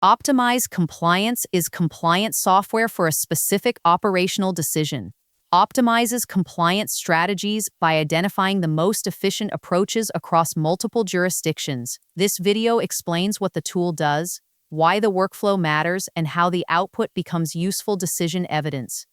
Optimize compliance is compliance software for a specific operational decision. Optimizes compliance strategies by identifying the most efficient approaches across multiple jurisdictions. This video explains what the tool does, why the workflow matters, and how the output becomes useful decision evidence.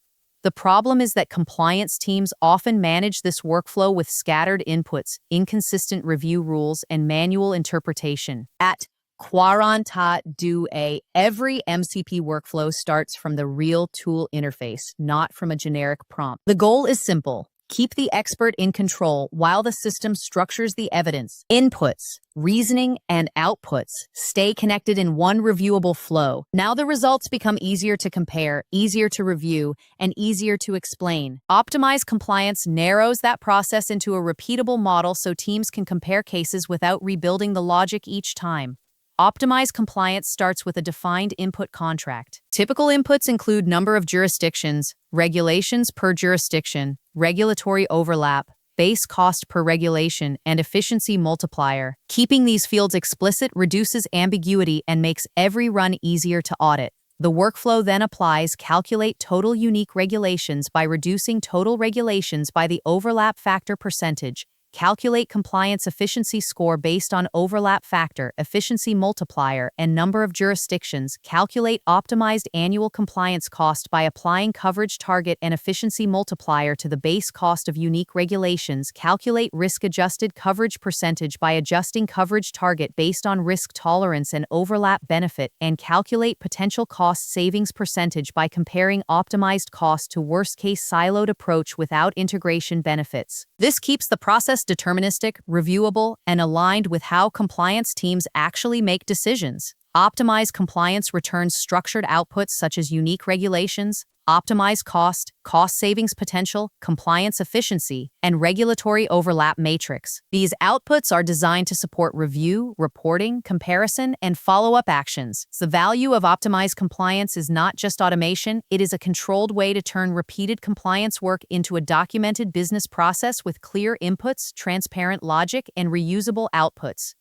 The problem is that compliance teams often manage this workflow with scattered inputs, inconsistent review rules, and manual interpretation. At quarantadue.ai, every MCP workflow starts from the real tool interface, not from a generic prompt. The goal is simple. Keep the expert in control while the system structures the evidence. Inputs, reasoning, and outputs stay connected in one reviewable flow. Now the results become easier to compare, easier to review, and easier to explain. Optimize compliance narrows that process into a repeatable model so teams can compare cases without rebuilding the logic each time. Optimize compliance starts with a defined input contract. Typical inputs include number of jurisdictions, regulations per jurisdiction, regulatory overlap, base cost per regulation, and efficiency multiplier. Keeping these fields explicit reduces ambiguity and makes every run easier to audit. The workflow then applies calculate total unique regulations by reducing total regulations by the overlap factor percentage. Calculate compliance efficiency score based on overlap factor, efficiency multiplier, and number of jurisdictions. Calculate optimized annual compliance cost by applying coverage target and efficiency multiplier to the base cost of unique regulations. Calculate risk-adjusted coverage percentage by adjusting coverage target based on risk tolerance and overlap benefit, and calculate potential cost savings percentage by comparing optimized cost to worst-case siloed approach without integration benefits. This keeps the process deterministic, reviewable, and aligned with how compliance teams actually make decisions. Optimize compliance returns structured outputs such as unique regulations, optimize cost, cost savings potential, compliance efficiency, and regulatory overlap matrix. These outputs are designed to support review, reporting, comparison, and follow-up actions. The value of optimized compliance is not just automation, it is a controlled way to turn repeated compliance work into a documented business process with clear inputs, transparent logic, and reusable outputs.